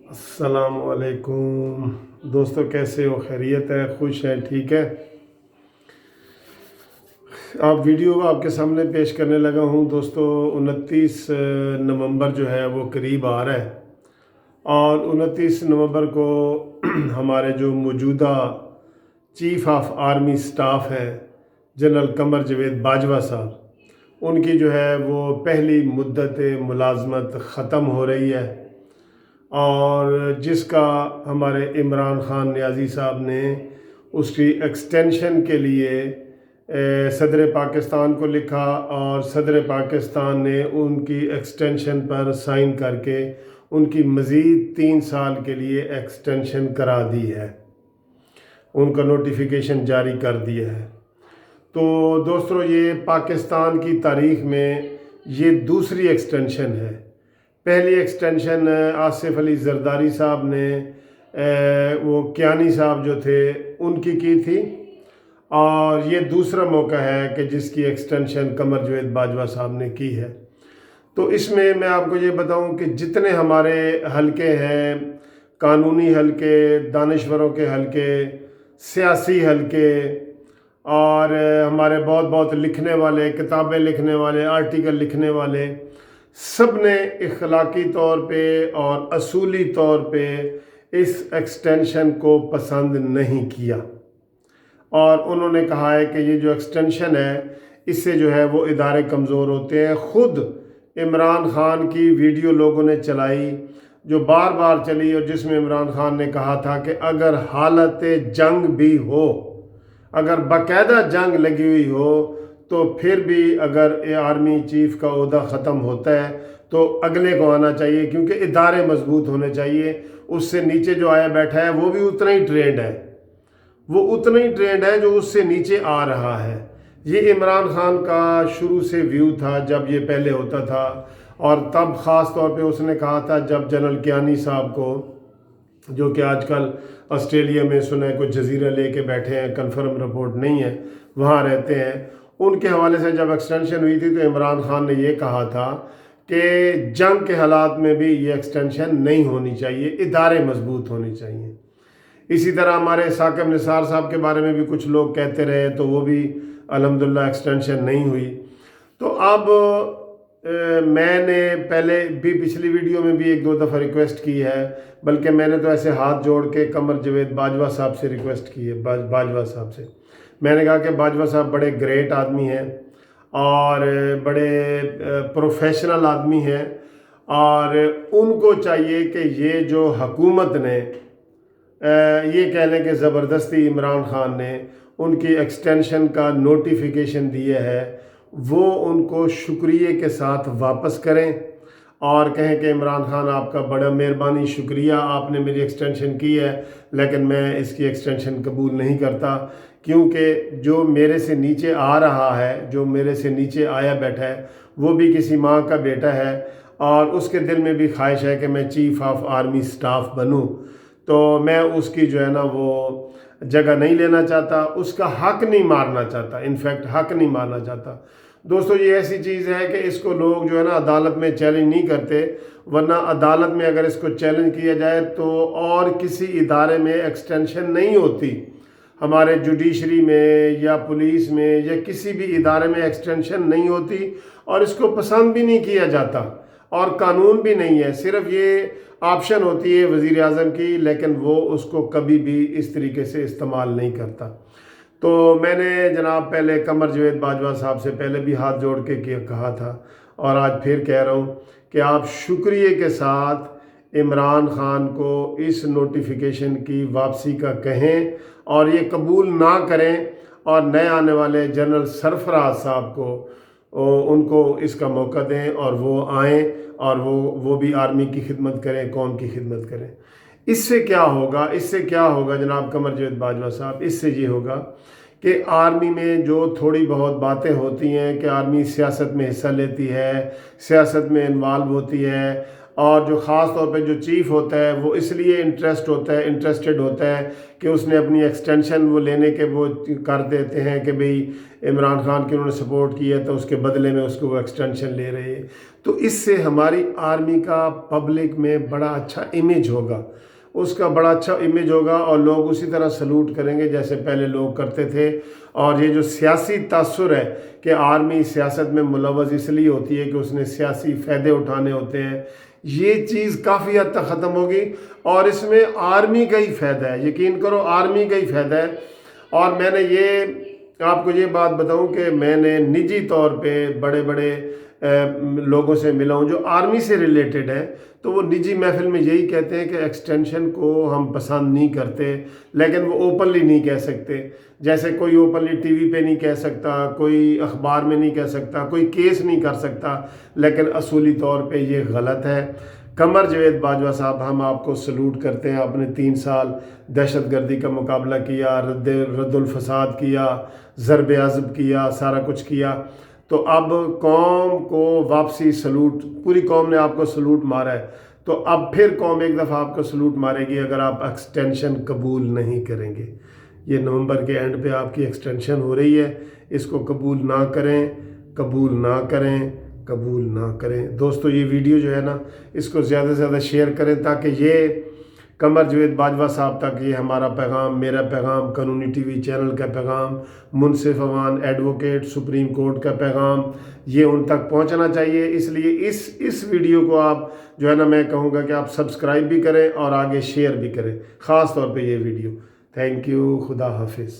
السلام علیکم دوستو، کیسے ہو؟ خیریت ہے؟ خوش ہیں؟ ٹھیک ہے؟ آپ ویڈیو آپ کے سامنے پیش کرنے لگا ہوں دوستو۔ 29 نومبر جو ہے وہ قریب آ رہا ہے، اور 29 نومبر کو ہمارے جو موجودہ چیف آف آرمی سٹاف ہے جنرل قمر جاوید باجوہ صاحب، ان کی جو ہے وہ پہلی مدت ملازمت ختم ہو رہی ہے، اور جس کا ہمارے عمران خان نیازی صاحب نے اس کی ایکسٹینشن کے لیے صدر پاکستان کو لکھا، اور صدر پاکستان نے ان کی ایکسٹینشن پر سائن کر کے ان کی مزید 3 سال کے لیے ایکسٹینشن کرا دی ہے، ان کا نوٹیفیکیشن جاری کر دیا ہے۔ تو دوستو، یہ پاکستان کی تاریخ میں یہ دوسری ایکسٹینشن ہے۔ پہلی ایکسٹینشن آصف علی زرداری صاحب نے وہ کیانی صاحب جو تھے ان کی تھی، اور یہ دوسرا موقع ہے کہ جس کی ایکسٹینشن قمر جاوید باجوہ صاحب نے کی ہے۔ تو اس میں آپ کو یہ بتاؤں کہ جتنے ہمارے حلقے ہیں، قانونی حلقے، دانشوروں کے حلقے، سیاسی حلقے، اور ہمارے بہت لکھنے والے، کتابیں لکھنے والے، آرٹیکل لکھنے والے، سب نے اخلاقی طور پہ اور اصولی طور پہ اس ایکسٹینشن کو پسند نہیں کیا، اور انہوں نے کہا ہے کہ یہ جو ایکسٹینشن ہے اس سے جو ہے وہ ادارے کمزور ہوتے ہیں۔ خود عمران خان کی ویڈیو لوگوں نے چلائی جو بار بار چلی، اور جس میں عمران خان نے کہا تھا کہ اگر حالت جنگ بھی ہو، اگر باقاعدہ جنگ لگی ہوئی ہو، تو پھر بھی اگر آرمی چیف کا عہدہ ختم ہوتا ہے تو اگلے کو آنا چاہیے، کیونکہ ادارے مضبوط ہونے چاہیے۔ اس سے نیچے جو آیا بیٹھا ہے وہ بھی اتنا ہی ٹرینڈ ہے، جو اس سے نیچے آ رہا ہے۔ یہ عمران خان کا شروع سے ویو تھا جب یہ پہلے ہوتا تھا، اور تب خاص طور پہ اس نے کہا تھا جب جنرل کیانی صاحب کو، جو کہ آج کل آسٹریلیا میں سنے کوئی جزیرہ لے کے بیٹھے ہیں، کنفرم رپورٹ نہیں ہے، وہاں رہتے ہیں، ان کے حوالے سے جب ایکسٹینشن ہوئی تھی تو عمران خان نے یہ کہا تھا کہ جنگ کے حالات میں بھی یہ ایکسٹینشن نہیں ہونی چاہیے، ادارے مضبوط ہونے چاہیے۔ اسی طرح ہمارے ثاقب نثار صاحب کے بارے میں بھی کچھ لوگ کہتے رہے، تو وہ بھی الحمدللہ ایکسٹینشن نہیں ہوئی۔ تو اب میں نے پہلے بھی پچھلی ویڈیو میں بھی 1-2 دفعہ ریکویسٹ کی ہے، بلکہ میں نے تو ایسے ہاتھ جوڑ کے قمر جاوید باجوہ صاحب سے ریکویسٹ کی ہے، باجوہ صاحب سے میں نے کہا کہ باجوہ صاحب بڑے گریٹ آدمی ہیں اور بڑے پروفیشنل آدمی ہیں، اور ان کو چاہیے کہ یہ جو حکومت نے یہ کہہ لیں کہ زبردستی عمران خان نے ان کی ایکسٹینشن کا نوٹیفیکیشن دیا ہے، وہ ان کو شکریہ کے ساتھ واپس کریں، اور کہیں کہ عمران خان آپ کا بڑا مہربانی، شکریہ، آپ نے میری ایکسٹینشن کی ہے، لیکن میں اس کی ایکسٹینشن قبول نہیں کرتا، کیونکہ جو میرے سے نیچے آ رہا ہے، جو میرے سے نیچے آیا بیٹھا ہے، وہ بھی کسی ماں کا بیٹا ہے، اور اس کے دل میں بھی خواہش ہے کہ میں چیف آف آرمی سٹاف بنوں، تو میں اس کی جو ہے نا وہ جگہ نہیں لینا چاہتا، اس کا حق نہیں مارنا چاہتا، انفیکٹ حق نہیں مارنا چاہتا۔ دوستو، یہ ایسی چیز ہے کہ اس کو لوگ جو ہے نا عدالت میں چیلنج نہیں کرتے، ورنہ عدالت میں اگر اس کو چیلنج کیا جائے تو اور کسی ادارے میں ایکسٹینشن نہیں ہوتی، ہمارے جوڈیشری میں یا پولیس میں یا کسی بھی ادارے میں ایکسٹینشن نہیں ہوتی، اور اس کو پسند بھی نہیں کیا جاتا، اور قانون بھی نہیں ہے، صرف یہ آپشن ہوتی ہے وزیر اعظم کی، لیکن وہ اس کو کبھی بھی اس طریقے سے استعمال نہیں کرتا۔ تو میں نے جناب پہلے قمر جاوید باجوہ صاحب سے پہلے بھی ہاتھ جوڑ کے کہا تھا، اور آج پھر کہہ رہا ہوں کہ آپ شکریہ کے ساتھ عمران خان کو اس نوٹیفیکیشن کی واپسی کا کہیں، اور یہ قبول نہ کریں، اور نئے آنے والے جنرل سرفراز صاحب کو ان کو اس کا موقع دیں، اور وہ آئیں، اور وہ بھی آرمی کی خدمت کریں، قوم کی خدمت کریں۔ اس سے کیا ہوگا جناب قمر جاوید باجوہ صاحب؟ اس سے یہ ہوگا کہ آرمی میں جو تھوڑی بہت باتیں ہوتی ہیں کہ آرمی سیاست میں حصہ لیتی ہے، سیاست میں انوالو ہوتی ہے، اور جو خاص طور پہ جو چیف ہوتا ہے وہ اس لیے انٹرسٹڈ ہوتا ہے کہ اس نے اپنی ایکسٹینشن وہ لینے کے وہ کر دیتے ہیں کہ بھئی عمران خان کی انہوں نے سپورٹ کی ہے تو اس کے بدلے میں اس کو وہ ایکسٹینشن لے رہے ہیں. تو اس سے ہماری آرمی کا پبلک میں بڑا اچھا امیج ہوگا، اس کا بڑا اچھا امیج ہوگا، اور لوگ اسی طرح سلوٹ کریں گے جیسے پہلے لوگ کرتے تھے. اور یہ جو سیاسی تاثر ہے کہ آرمی سیاست میں ملوث اس لیے ہوتی ہے کہ اس نے سیاسی فائدے اٹھانے ہوتے ہیں، یہ چیز کافی حد تک ختم ہوگی. اور اس میں آرمی کا ہی فائدہ ہے، یقین کرو آرمی کا ہی فائدہ ہے. اور میں نے یہ آپ کو یہ بات بتاؤں کہ میں نے نجی طور پہ بڑے بڑے لوگوں سے ملا ہوں جو آرمی سے ریلیٹڈ ہیں، تو وہ نجی محفل میں یہی کہتے ہیں کہ ایکسٹینشن کو ہم پسند نہیں کرتے، لیکن وہ اوپنلی نہیں کہہ سکتے. جیسے کوئی اوپنلی ٹی وی پہ نہیں کہہ سکتا، کوئی اخبار میں نہیں کہہ سکتا، کوئی کیس نہیں کر سکتا، لیکن اصولی طور پہ یہ غلط ہے. قمر جاوید باجوہ صاحب، ہم آپ کو سلوٹ کرتے ہیں. آپ نے 3 سال دہشت گردی کا مقابلہ کیا، رد الفساد کیا، ضرب عضب کیا، سارا کچھ کیا. تو اب قوم کو واپسی سلوٹ، پوری قوم نے آپ کو سلوٹ مارا ہے، تو اب پھر قوم ایک دفعہ آپ کو سلوٹ مارے گی اگر آپ ایکسٹینشن قبول نہیں کریں گے. یہ نومبر کے اینڈ پہ آپ کی ایکسٹینشن ہو رہی ہے، اس کو قبول نہ کریں، قبول نہ کریں، قبول نہ کریں. دوستو یہ ویڈیو جو ہے نا، اس کو زیادہ سے زیادہ شیئر کریں تاکہ یہ قمر جاوید باجوہ صاحب تک یہ ہمارا پیغام، میرا پیغام، قانونی ٹی وی چینل کا پیغام، منصف اوان ایڈوکیٹ سپریم کورٹ کا پیغام، یہ ان تک پہنچنا چاہیے. اس لیے اس ویڈیو کو آپ جو ہے نا، میں کہوں گا کہ آپ سبسکرائب بھی کریں اور آگے شیئر بھی کریں، خاص طور پہ یہ ویڈیو. Thank you. خدا حافظ.